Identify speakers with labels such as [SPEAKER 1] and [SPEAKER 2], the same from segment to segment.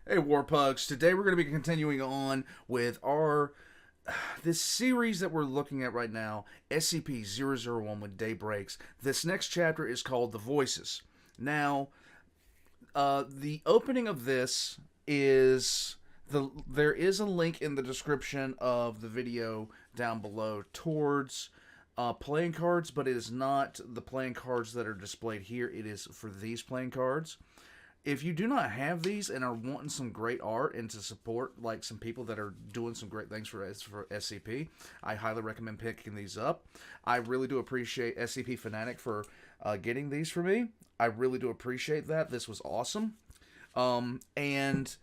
[SPEAKER 1] Hey Warpugs, today we're going to be continuing on with this series that we're looking at right now, SCP-001 When Day Breaks. This next chapter is called The Voices. Now, the opening of this is there is a link in the description of the video down below towards playing cards, but it is not the playing cards that are displayed here. It is for these playing cards. If you do not have these and are wanting some great art and to support like some people that are doing some great things for SCP, I highly recommend picking these up. I really do appreciate SCP Fanatic for getting these for me. I really do appreciate that. This was awesome. And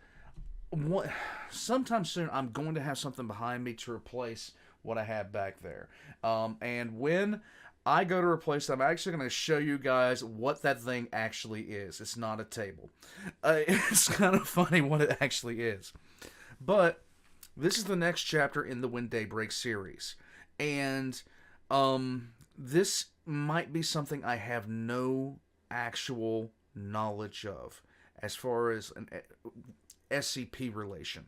[SPEAKER 1] sometime soon I'm going to have something behind me to replace what I have back there. And when I go to replace them, I'm actually going to show you guys what that thing actually is. It's not a table. It's kind of funny what it actually is. But this is the next chapter in the When Day Breaks series. And this might be something I have no actual knowledge of as far as an SCP relation.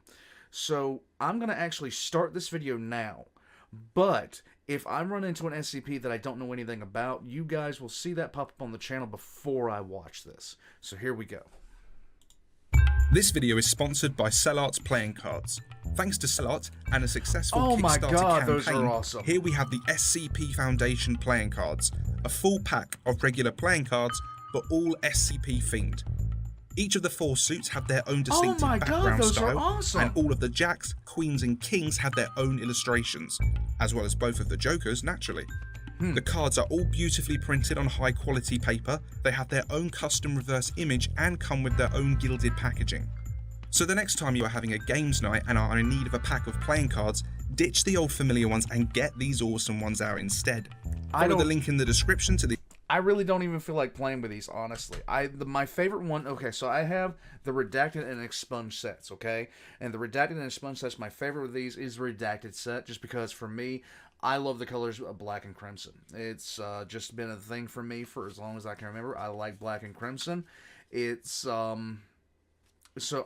[SPEAKER 1] So I'm going to actually start this video now. But if I run into an SCP that I don't know anything about, you guys will see that pop up on the channel before I watch this. So here we go.
[SPEAKER 2] This video is sponsored by CellArt's playing cards. Thanks to CellArt and a successful
[SPEAKER 1] Oh my
[SPEAKER 2] Kickstarter
[SPEAKER 1] God,
[SPEAKER 2] campaign,
[SPEAKER 1] those are awesome.
[SPEAKER 2] Here we have the SCP Foundation playing cards, a full pack of regular playing cards, but all SCP themed. Each of the 4 suits have their own distinctive background
[SPEAKER 1] those
[SPEAKER 2] style,
[SPEAKER 1] are awesome.
[SPEAKER 2] and all of the jacks, queens, and kings have their own illustrations, as well as both of the jokers, naturally. The cards are all beautifully printed on high quality paper, they have their own custom reverse image, and come with their own gilded packaging. So the next time you are having a games night and are in need of a pack of playing cards, ditch the old familiar ones and get these awesome ones out instead. Follow the link in the description to the...
[SPEAKER 1] I really don't even feel like playing with these, honestly. My favorite one, okay, so I have the Redacted and Expunged sets, okay? And the Redacted and Expunged sets, my favorite of these is the Redacted set, just because for me, I love the colors of black and crimson. It's just been a thing for me for as long as I can remember. I like black and crimson. It's, so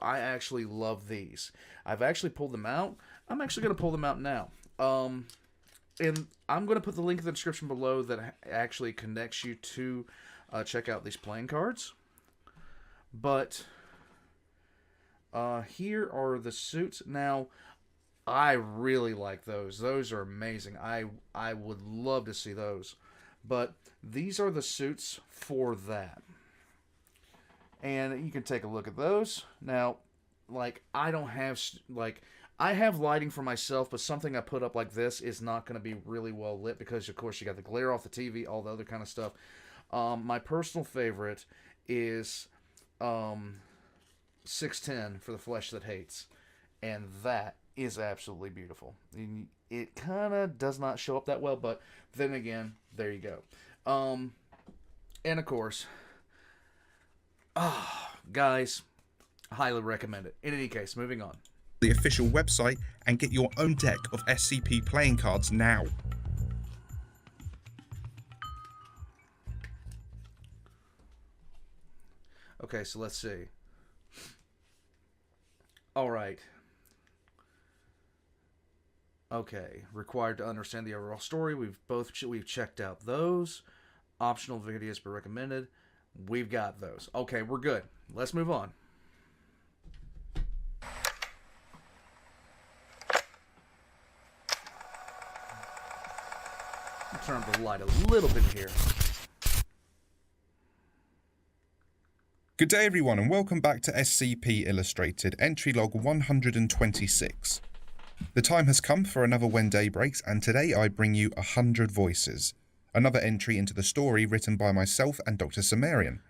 [SPEAKER 1] I actually love these. I've actually pulled them out. I'm actually going to pull them out now. And I'm going to put the link in the description below that actually connects you to check out these playing cards. But here are the suits. Now, I really like those. Those are amazing. I would love to see those. But these are the suits for that. And you can take a look at those. Now, like, I don't have, like... I have lighting for myself, but something I put up like this is not going to be really well lit because, of course, you got the glare off the TV, all the other kind of stuff. My personal favorite is 610 for The Flesh That Hates, and that is absolutely beautiful. It kind of does not show up that well, but then again, there you go. And, of course, guys, highly recommend it. In any case, moving on.
[SPEAKER 2] The official website and get your own deck of SCP playing cards now.
[SPEAKER 1] Okay, so let's see. Alright. Okay, required to understand the overall story. We've checked out those. Optional videos but recommended. We've got those. Okay, we're good. Let's move on. Turn up the light a little bit here.
[SPEAKER 2] Good day everyone and welcome back to SCP Illustrated, entry log 126. The time has come for another When Day Breaks, and today I bring you 100 Voices, another entry into the story written by myself and Dr. Sumerian.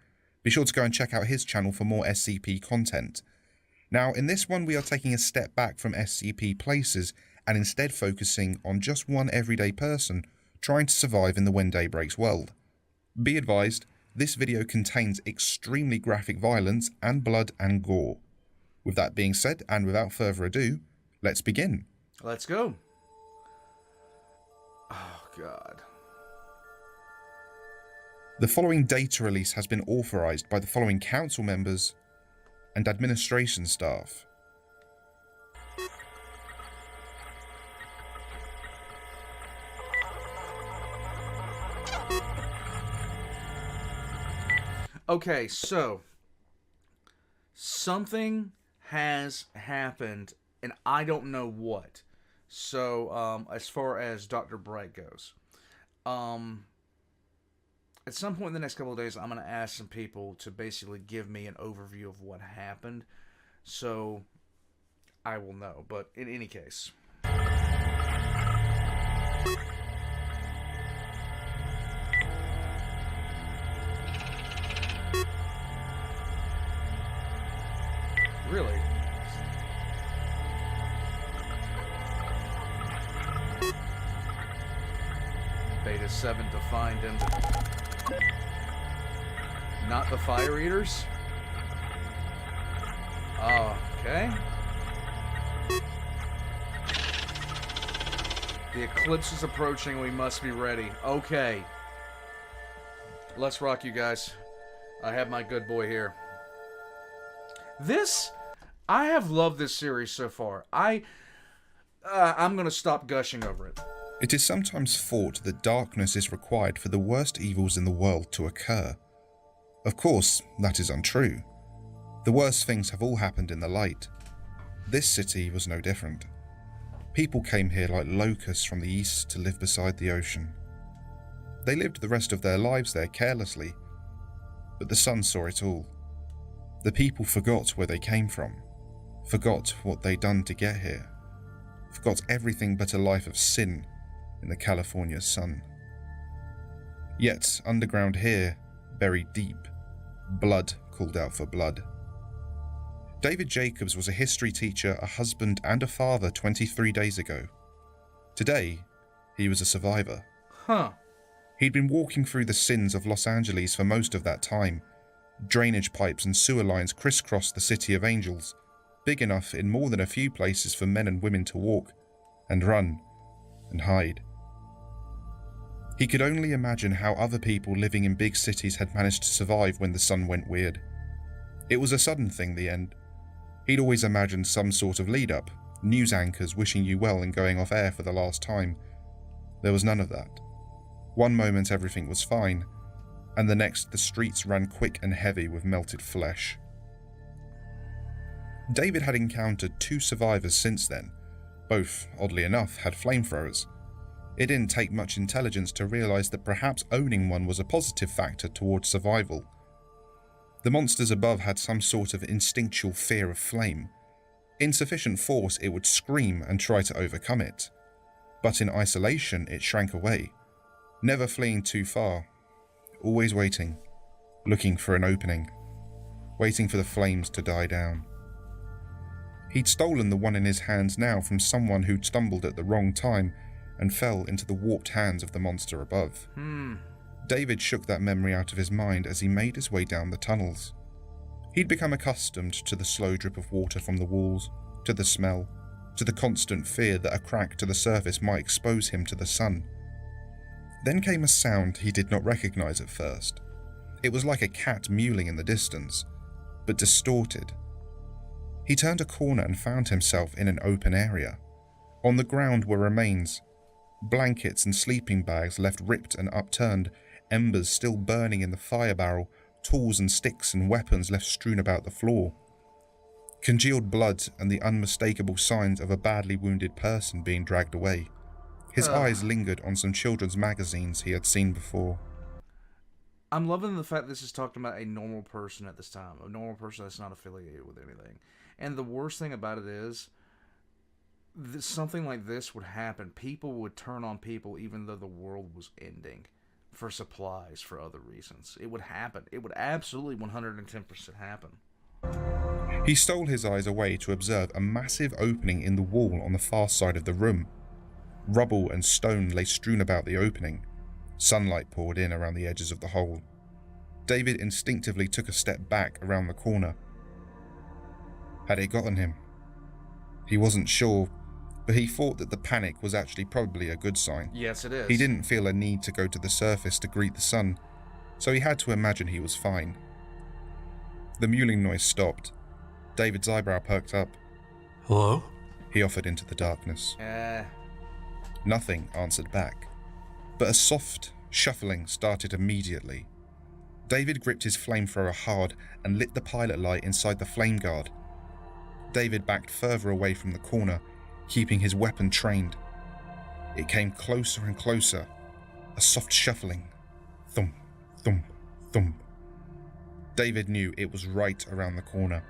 [SPEAKER 2] Be sure to go and check out his channel for more SCP content. Now in this one we are taking a step back from SCP places and instead focusing on just one everyday person trying to survive in the When Day Breaks world. Be advised, this video contains extremely graphic violence and blood and gore. With that being said, and without further ado, let's begin.
[SPEAKER 1] Let's go. Oh, God.
[SPEAKER 2] The following data release has been authorized by the following council members and administration staff.
[SPEAKER 1] Okay, so something has happened, and I don't know what. So, as far as Dr. Bright goes, at some point in the next couple of days, I'm going to ask some people to basically give me an overview of what happened, so I will know. But in any case, really, Beta 7 to find him. Not the fire eaters? Oh, okay. The eclipse is approaching. We must be ready. Okay. Let's rock, you guys. I have my good boy here. I have loved this series so far. I'm gonna stop gushing over it.
[SPEAKER 2] It is sometimes thought that darkness is required for the worst evils in the world to occur. Of course, that is untrue. The worst things have all happened in the light. This city was no different. People came here like locusts from the east to live beside the ocean. They lived the rest of their lives there carelessly, but the sun saw it all. The people forgot where they came from, forgot what they'd done to get here, forgot everything but a life of sin in the California sun. Yet, underground here, buried deep, blood called out for blood. David Jacobs was a history teacher, a husband, and a father 23 days ago. Today, he was a survivor.
[SPEAKER 1] Huh.
[SPEAKER 2] He'd been walking through the sins of Los Angeles for most of that time. Drainage pipes and sewer lines crisscrossed the city of angels, big enough in more than a few places for men and women to walk, and run, and hide. He could only imagine how other people living in big cities had managed to survive when the sun went weird. It was a sudden thing, the end. He'd always imagined some sort of lead-up, news anchors wishing you well and going off air for the last time. There was none of that. One moment everything was fine, and the next the streets ran quick and heavy with melted flesh. David had encountered 2 survivors since then. Both, oddly enough, had flamethrowers. It didn't take much intelligence to realise that perhaps owning one was a positive factor towards survival. The monsters above had some sort of instinctual fear of flame. In sufficient force, it would scream and try to overcome it. But in isolation, it shrank away, never fleeing too far, always waiting, looking for an opening, waiting for the flames to die down. He'd stolen the one in his hands now from someone who'd stumbled at the wrong time and fell into the warped hands of the monster above. David shook that memory out of his mind as he made his way down the tunnels. He'd become accustomed to the slow drip of water from the walls, to the smell, to the constant fear that a crack to the surface might expose him to the sun. Then came a sound he did not recognize at first. It was like a cat mewling in the distance, but distorted. He turned a corner and found himself in an open area. On the ground were remains, blankets and sleeping bags left ripped and upturned, embers still burning in the fire barrel, tools and sticks and weapons left strewn about the floor. Congealed blood and the unmistakable signs of a badly wounded person being dragged away. His eyes lingered on some children's magazines he had seen before.
[SPEAKER 1] I'm loving the fact this is talking about a normal person at this time, a normal person that's not affiliated with anything. And the worst thing about it is, something like this would happen. People would turn on people even though the world was ending for supplies, for other reasons. It would happen. It would absolutely 110% happen.
[SPEAKER 2] He stole his eyes away to observe a massive opening in the wall on the far side of the room. Rubble and stone lay strewn about the opening. Sunlight poured in around the edges of the hole. David instinctively took a step back around the corner. Had it gotten him? He wasn't sure, but he thought that the panic was actually probably a good sign.
[SPEAKER 1] Yes, it is.
[SPEAKER 2] He didn't feel a need to go to the surface to greet the sun, so he had to imagine he was fine. The mewling noise stopped. David's eyebrow perked up.
[SPEAKER 3] Hello?
[SPEAKER 2] He offered into the darkness.
[SPEAKER 1] Eh.
[SPEAKER 2] Nothing answered back, but a soft shuffling started immediately. David gripped his flamethrower hard and lit the pilot light inside the flame guard. David backed further away from the corner, keeping his weapon trained. It came closer and closer, a soft shuffling. Thump, thump, thump. David knew it was right around the corner.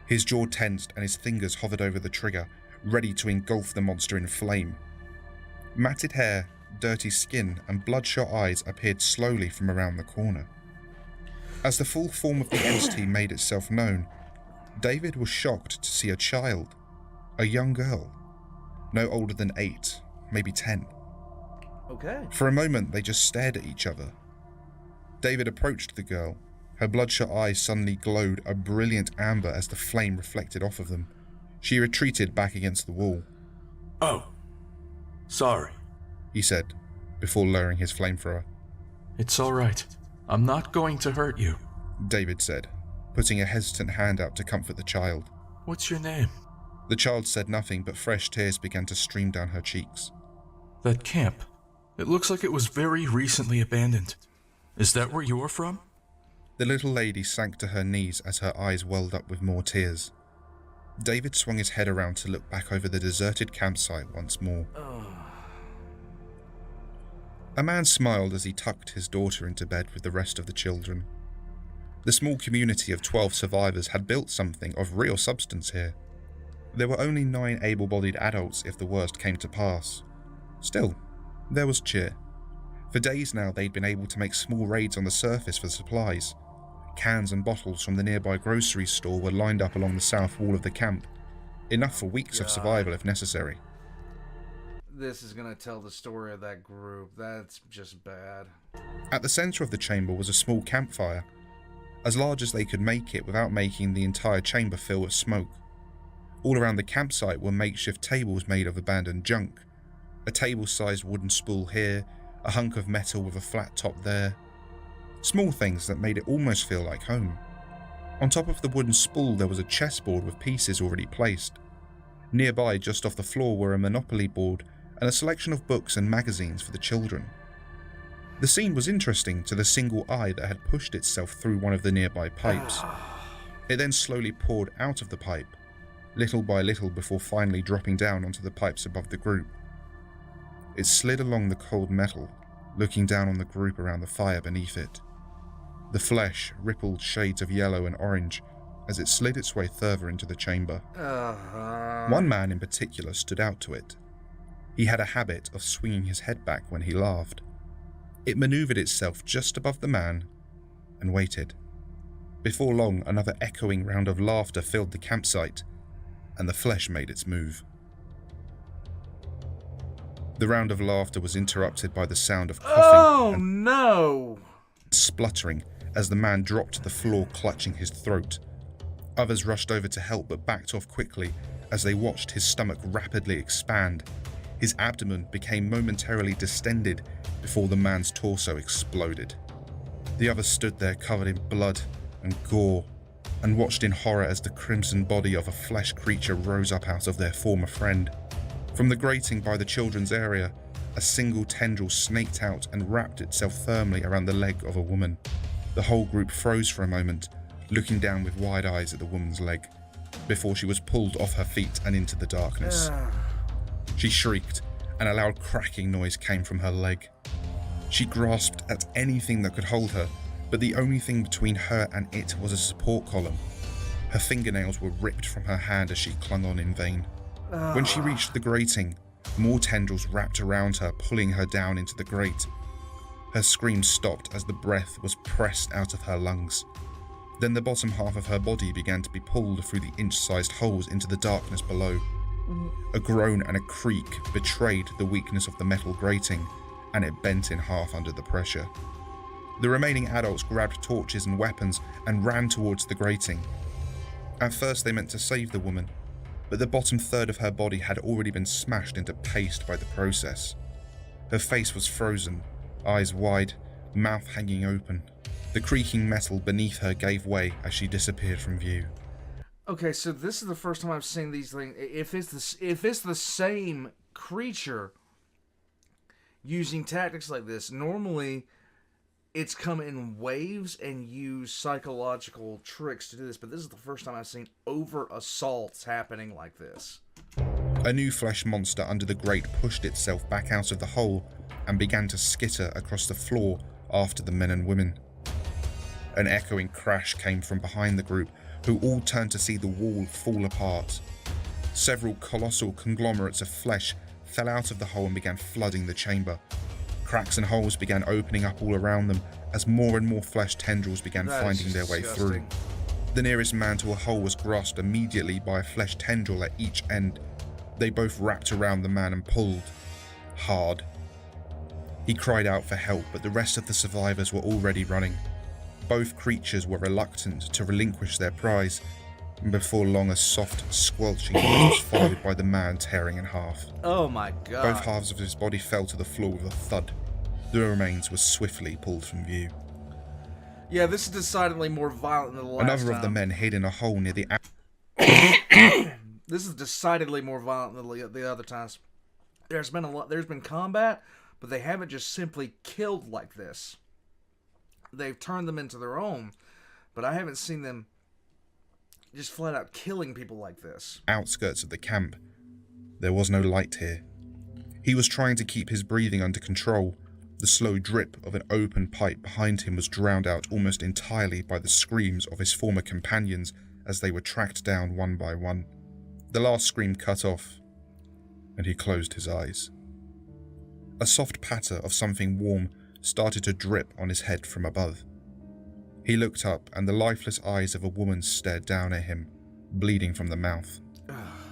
[SPEAKER 2] His jaw tensed and his fingers hovered over the trigger, ready to engulf the monster in flame. Matted hair, dirty skin, and bloodshot eyes appeared slowly from around the corner. As the full form of the entity made itself known, David was shocked to see a child, a young girl, no older than 8, maybe 10.
[SPEAKER 1] Okay.
[SPEAKER 2] For a moment, they just stared at each other. David approached the girl. Her bloodshot eyes suddenly glowed a brilliant amber as the flame reflected off of them. She retreated back against the wall.
[SPEAKER 3] Oh, sorry.
[SPEAKER 2] He said, before lowering his flamethrower.
[SPEAKER 3] It's all right. I'm not going to hurt you.
[SPEAKER 2] David said, putting a hesitant hand out to comfort the child.
[SPEAKER 3] What's your name?
[SPEAKER 2] The child said nothing, but fresh tears began to stream down her cheeks.
[SPEAKER 3] That camp. It looks like it was very recently abandoned. Is that where you're from?
[SPEAKER 2] The little lady sank to her knees as her eyes welled up with more tears. David swung his head around to look back over the deserted campsite once more. A man smiled as he tucked his daughter into bed with the rest of the children. The small community of 12 survivors had built something of real substance here. There were only 9 able-bodied adults if the worst came to pass. Still, there was cheer. For days now they'd been able to make small raids on the surface for supplies. Cans and bottles from the nearby grocery store were lined up along the south wall of the camp, enough for weeks of survival if necessary.
[SPEAKER 1] This is going to tell the story of that group. That's just bad.
[SPEAKER 2] At the center of the chamber was a small campfire, as large as they could make it without making the entire chamber fill with smoke. All around the campsite were makeshift tables made of abandoned junk. A table-sized wooden spool here, a hunk of metal with a flat top there. Small things that made it almost feel like home. On top of the wooden spool there was a chessboard with pieces already placed. Nearby, just off the floor, were a Monopoly board and a selection of books and magazines for the children. The scene was interesting to the single eye that had pushed itself through one of the nearby pipes. It then slowly poured out of the pipe, little by little before finally dropping down onto the pipes above the group. It slid along the cold metal, looking down on the group around the fire beneath it. The flesh rippled shades of yellow and orange as it slid its way further into the chamber. One man in particular stood out to it. He had a habit of swinging his head back when he laughed. It maneuvered itself just above the man and waited. Before long, another echoing round of laughter filled the campsite, and the flesh made its move. The round of laughter was interrupted by the sound of coughing and
[SPEAKER 1] no!
[SPEAKER 2] spluttering as the man dropped to the floor, clutching his throat. Others rushed over to help but backed off quickly as they watched his stomach rapidly expand. His abdomen became momentarily distended before the man's torso exploded. The others stood there covered in blood and gore and watched in horror as the crimson body of a flesh creature rose up out of their former friend. From the grating by the children's area, a single tendril snaked out and wrapped itself firmly around the leg of a woman. The whole group froze for a moment, looking down with wide eyes at the woman's leg, before she was pulled off her feet and into the darkness. She shrieked, and a loud cracking noise came from her leg. She grasped at anything that could hold her, but the only thing between her and it was a support column. Her fingernails were ripped from her hand as she clung on in vain. When she reached the grating, more tendrils wrapped around her, pulling her down into the grate. Her screams stopped as the breath was pressed out of her lungs. Then the bottom half of her body began to be pulled through the inch-sized holes into the darkness below. A groan and a creak betrayed the weakness of the metal grating, and it bent in half under the pressure. The remaining adults grabbed torches and weapons and ran towards the grating. At first they meant to save the woman, but the bottom third of her body had already been smashed into paste by the process. Her face was frozen, eyes wide, mouth hanging open. The creaking metal beneath her gave way as she disappeared from view.
[SPEAKER 1] Okay, so this is the first time I've seen these things. If it's the same creature using tactics like this, normally it's come in waves and use psychological tricks to do this. But this is the first time I've seen over assaults happening like this.
[SPEAKER 2] A new flesh monster under the grate pushed itself back out of the hole and began to skitter across the floor after the men and women. An echoing crash came from behind the group, who all turned to see the wall fall apart. Several colossal conglomerates of flesh fell out of the hole and began flooding the chamber. Cracks and holes began opening up all around them as more and more flesh tendrils began finding their way through. The nearest man to a hole was grasped immediately by a flesh tendril at each end. They both wrapped around the man and pulled hard. He cried out for help, but the rest of the survivors were already running. Both creatures were reluctant to relinquish their prize, and before long a soft, squelching noise was followed by the man tearing in half.
[SPEAKER 1] Oh my god.
[SPEAKER 2] Both halves of his body fell to the floor with a thud. The remains were swiftly pulled from view.
[SPEAKER 1] Yeah, this is decidedly more violent than the last
[SPEAKER 2] Another
[SPEAKER 1] time.
[SPEAKER 2] of the men hid in a hole near the...
[SPEAKER 1] This is decidedly more violent than the other times. There's been combat, but they haven't just simply killed like this. They've turned them into their own, but I haven't seen them just flat out killing people like this.
[SPEAKER 2] Outskirts of the camp. There was no light here. He was trying to keep his breathing under control. The slow drip of an open pipe behind him was drowned out almost entirely by the screams of his former companions as they were tracked down one by one. The last scream cut off, and he closed his eyes. A soft patter of something warm started to drip on his head from above. He looked up, and the lifeless eyes of a woman stared down at him, bleeding from the mouth.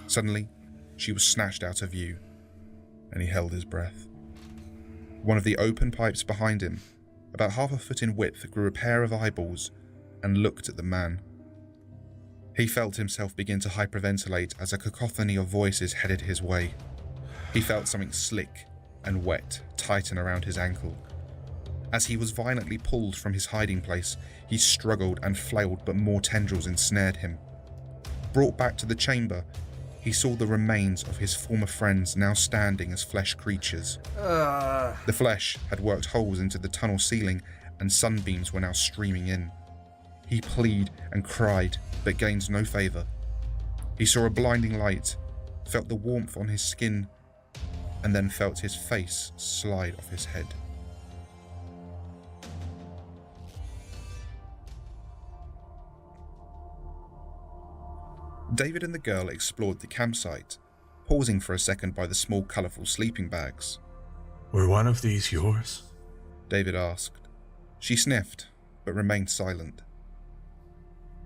[SPEAKER 2] Suddenly, she was snatched out of view, and he held his breath. One of the open pipes behind him, about half a foot in width, grew a pair of eyeballs and looked at the man. He felt himself begin to hyperventilate as a cacophony of voices headed his way. He felt something slick and wet tighten around his ankle. As he was violently pulled from his hiding place, he struggled and flailed, but more tendrils ensnared him. Brought back to the chamber, he saw the remains of his former friends now standing as flesh creatures. The flesh had worked holes into the tunnel ceiling, and sunbeams were now streaming in. He pleaded and cried, but gained no favor. He saw a blinding light, felt the warmth on his skin, and then felt his face slide off his head. David and the girl explored the campsite, pausing for a second by the small, colourful sleeping bags.
[SPEAKER 3] Were one of these yours?
[SPEAKER 2] David asked. She sniffed, but remained silent.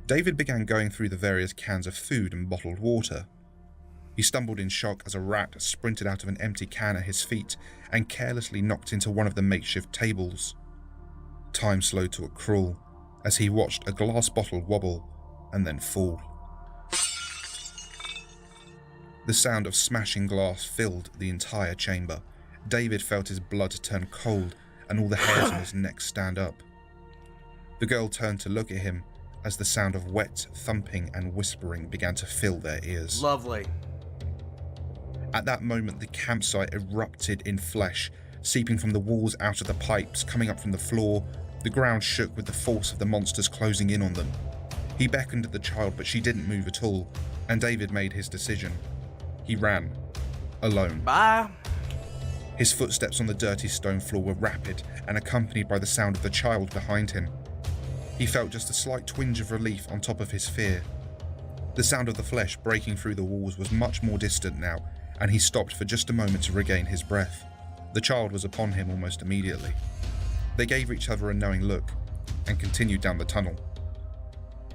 [SPEAKER 2] David began going through the various cans of food and bottled water. He stumbled in shock as a rat sprinted out of an empty can at his feet and carelessly knocked into one of the makeshift tables. Time slowed to a crawl as he watched a glass bottle wobble and then fall. The sound of smashing glass filled the entire chamber. David felt his blood turn cold and all the hairs on his neck stand up. The girl turned to look at him as the sound of wet thumping and whispering began to fill their ears.
[SPEAKER 1] Lovely.
[SPEAKER 2] At that moment, the campsite erupted in flesh, seeping from the walls out of the pipes, coming up from the floor. The ground shook with the force of the monsters closing in on them. He beckoned to the child, but she didn't move at all, and David made his decision. He ran, alone.
[SPEAKER 1] Bye.
[SPEAKER 2] His footsteps on the dirty stone floor were rapid and accompanied by the sound of the child behind him. He felt just a slight twinge of relief on top of his fear. The sound of the flesh breaking through the walls was much more distant now, and he stopped for just a moment to regain his breath. The child was upon him almost immediately. They gave each other a knowing look and continued down the tunnel.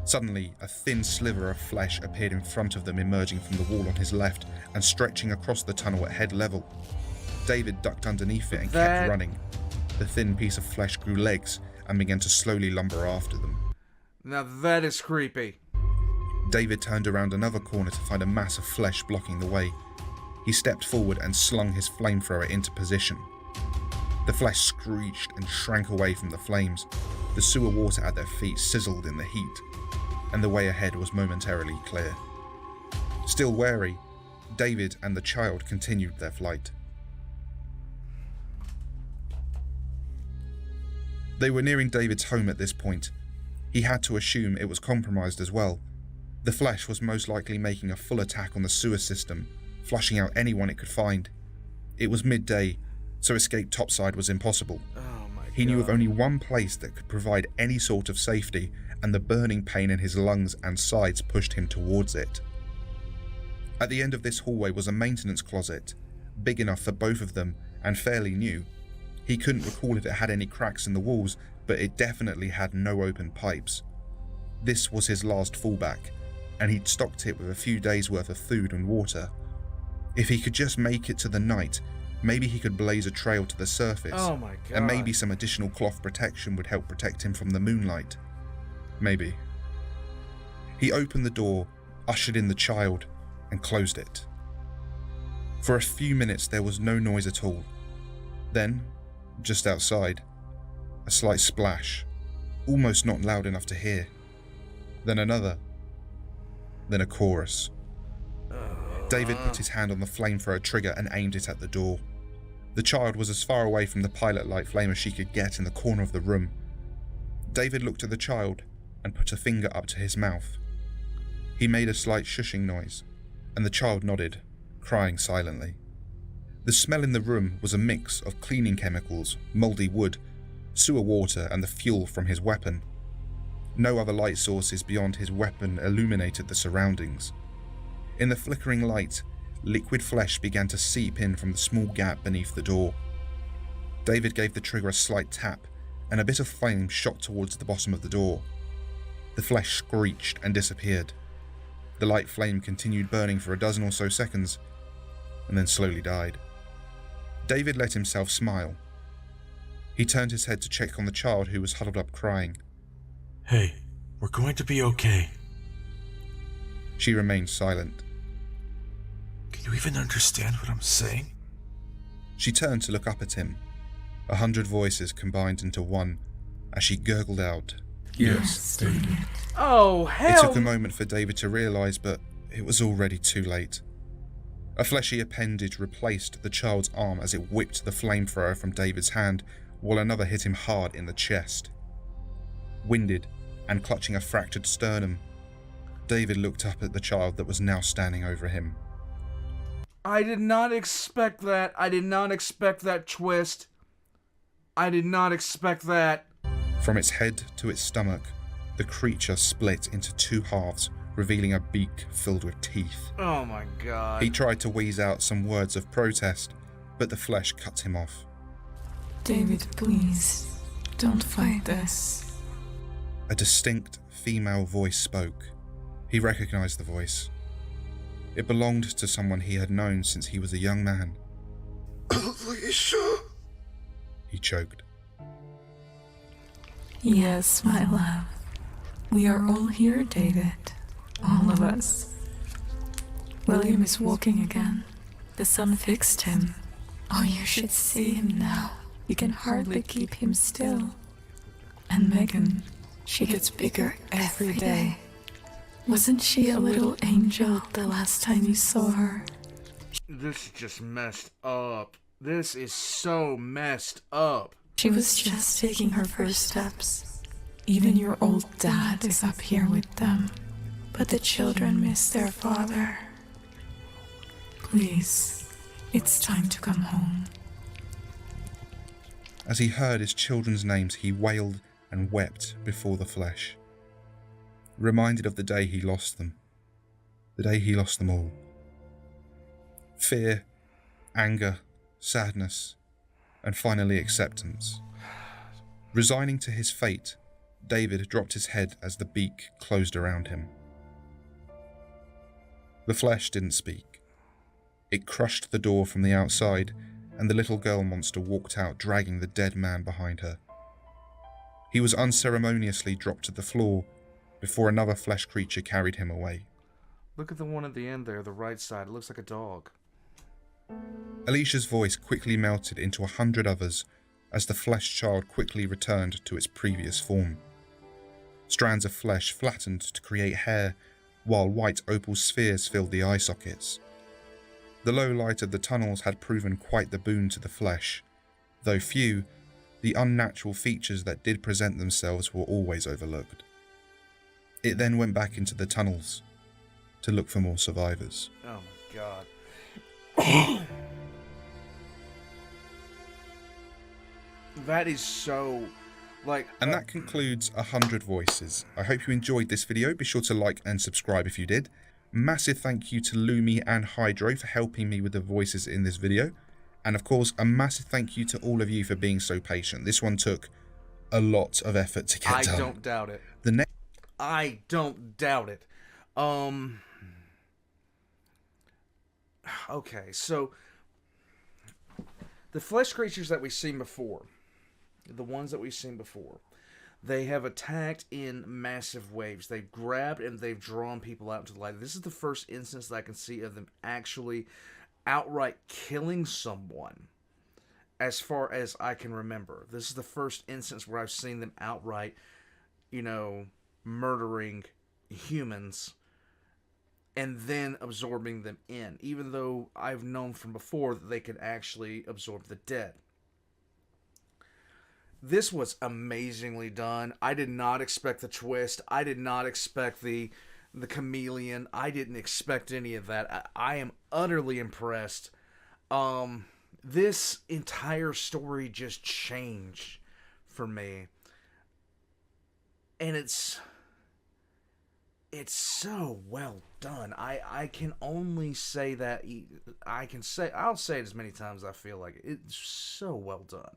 [SPEAKER 2] Suddenly, a thin sliver of flesh appeared in front of them, emerging from the wall on his left and stretching across the tunnel at head level. David ducked underneath it and kept running. The thin piece of flesh grew legs and began to slowly lumber after them.
[SPEAKER 1] Now that is creepy.
[SPEAKER 2] David turned around another corner to find a mass of flesh blocking the way. He stepped forward and slung his flamethrower into position. The flesh screeched and shrank away from the flames. The sewer water at their feet sizzled in the heat. and the way ahead was momentarily clear. Still wary, David and the child continued their flight. They were nearing David's home at this point. He had to assume it was compromised as well. The flesh was most likely making a full attack on the sewer system, flushing out anyone it could find. It was midday, so escape topside was impossible.
[SPEAKER 1] Oh my God.
[SPEAKER 2] He knew of only one place that could provide any sort of safety, and the burning pain in his lungs and sides pushed him towards it. At the end of this hallway was a maintenance closet, big enough for both of them and fairly new. He couldn't recall if it had any cracks in the walls, but it definitely had no open pipes. This was his last fallback, and he'd stocked it with a few days' worth of food and water. If he could just make it to the night, maybe he could blaze a trail to the surface.
[SPEAKER 1] Oh my God.
[SPEAKER 2] And maybe some additional cloth protection would help protect him from the moonlight. Maybe. He opened the door, ushered in the child, and closed it. For a few minutes there was no noise at all. Then, just outside, a slight splash, almost not loud enough to hear. Then another. Then a chorus. David put his hand on the flamethrower trigger and aimed it at the door. The child was as far away from the pilot light flame as she could get in the corner of the room. David looked at the child and put a finger up to his mouth. He made a slight shushing noise, and the child nodded, crying silently. The smell in the room was a mix of cleaning chemicals, mouldy wood, sewer water, and the fuel from his weapon. No other light sources beyond his weapon illuminated the surroundings. In the flickering light, liquid flesh began to seep in from the small gap beneath the door. David gave the trigger a slight tap, and a bit of flame shot towards the bottom of the door. The flesh screeched and disappeared. The light flame continued burning for a dozen or so seconds, and then slowly died. David let himself smile. He turned his head to check on the child who was huddled up crying.
[SPEAKER 3] Hey, we're going to be okay.
[SPEAKER 2] She remained silent.
[SPEAKER 3] Can you even understand what I'm saying?
[SPEAKER 2] She turned to look up at him. 100 voices combined into one as she gurgled out,
[SPEAKER 4] Yes, David.
[SPEAKER 1] Oh,
[SPEAKER 2] It
[SPEAKER 1] hell.
[SPEAKER 2] took a moment for David to realise, but it was already too late. A fleshy appendage replaced the child's arm as it whipped the flamethrower from David's hand, while another hit him hard in the chest. Winded and clutching a fractured sternum, David looked up at the child that was now standing over him.
[SPEAKER 1] I did not expect that. I did not expect that twist. I did not expect that.
[SPEAKER 2] From its head to its stomach, the creature split into two halves, revealing a beak filled with teeth.
[SPEAKER 1] Oh my God.
[SPEAKER 2] He tried to wheeze out some words of protest, but the flesh cut him off.
[SPEAKER 4] David, please, don't fight this.
[SPEAKER 2] A distinct female voice spoke. He recognized the voice. It belonged to someone he had known since he was a young man. Alicia, he choked.
[SPEAKER 4] Yes, my love. We are all here, David. All of us. William is walking again. The sun fixed him. Oh, you should see him now. You can hardly keep him still. And Megan, she gets bigger every day. Wasn't she a little angel the last time you saw her?
[SPEAKER 1] This is just messed up. This is so messed up.
[SPEAKER 4] She was just taking her first steps. Even your old dad is up here with them. But the children miss their father. Please, it's time to come home.
[SPEAKER 2] As he heard his children's names, he wailed and wept before the flesh. Reminded of the day he lost them. The day he lost them all. Fear, anger, sadness, and finally acceptance. Resigning to his fate, David dropped his head as the beak closed around him. The flesh didn't speak. It crushed the door from the outside, and the little girl monster walked out, dragging the dead man behind her. He was unceremoniously dropped to the floor before another flesh creature carried him away.
[SPEAKER 1] Look at the one at the end there, the right side. It looks like a dog.
[SPEAKER 2] Alicia's voice quickly melted into 100 others as the flesh child quickly returned to its previous form. strands of flesh flattened to create hair, while white opal spheres filled the eye sockets. The low light of the tunnels had proven quite the boon to the flesh. Though few, the unnatural features that did present themselves were always overlooked. It then went back into the tunnels to look for more survivors.
[SPEAKER 1] Oh my god. That is so, like...
[SPEAKER 2] And that concludes 100 voices. I hope you enjoyed this video. Be sure to like and subscribe if you did. Massive thank you to Lumi and Hydro for helping me with the voices in this video. And of course, a massive thank you to all of you for being so patient. This one took a lot of effort to get done.
[SPEAKER 1] I don't doubt it. I don't doubt it. Okay, so the flesh creatures that we've seen before, the ones that we've seen before, they have attacked in massive waves. They've grabbed and they've drawn people out into the light. This is the first instance that I can see of them actually outright killing someone, as far as I can remember. This is the first instance where I've seen them outright, murdering humans and then absorbing them in, even though I've known from before that they could actually absorb the dead. This was amazingly done. I did not expect the twist. I did not expect the chameleon. I didn't expect any of that. I am utterly impressed. This entire story just changed for me. And it's so well done. I can only say that. I'll say it as many times as I feel like it. It's so well done.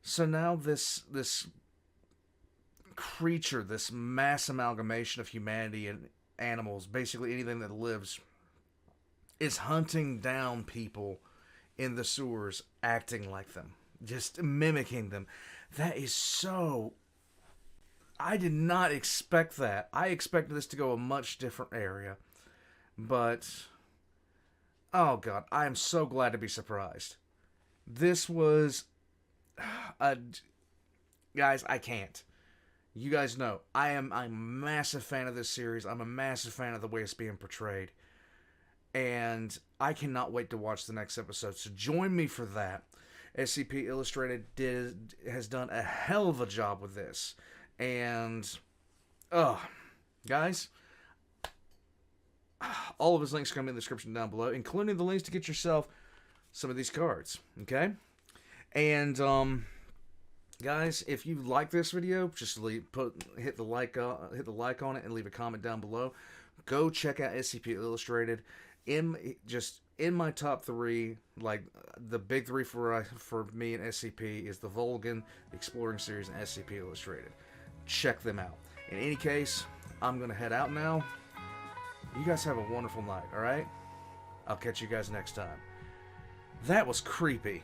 [SPEAKER 1] So now this creature, this mass amalgamation of humanity and animals, basically anything that lives, is hunting down people in the sewers, acting like them, just mimicking them. That is so... I did not expect that. I expected this to go a much different area. But, oh god, I am so glad to be surprised. This was... guys, I can't. You guys know, I'm a massive fan of this series. I'm a massive fan of the way it's being portrayed. And I cannot wait to watch the next episode. So join me for that. SCP Illustrated has done a hell of a job with this. And, guys, all of his links are going to be in the description down below, including the links to get yourself some of these cards, okay? And, guys, if you like this video, just hit the like on it and leave a comment down below. Go check out SCP Illustrated. In my top 3, like the big 3 for me and SCP is the Volgan, the Exploring Series, and SCP Illustrated. Check them out. In any case, I'm gonna head out now. You guys have a wonderful night, alright? I'll catch you guys next time. That was creepy.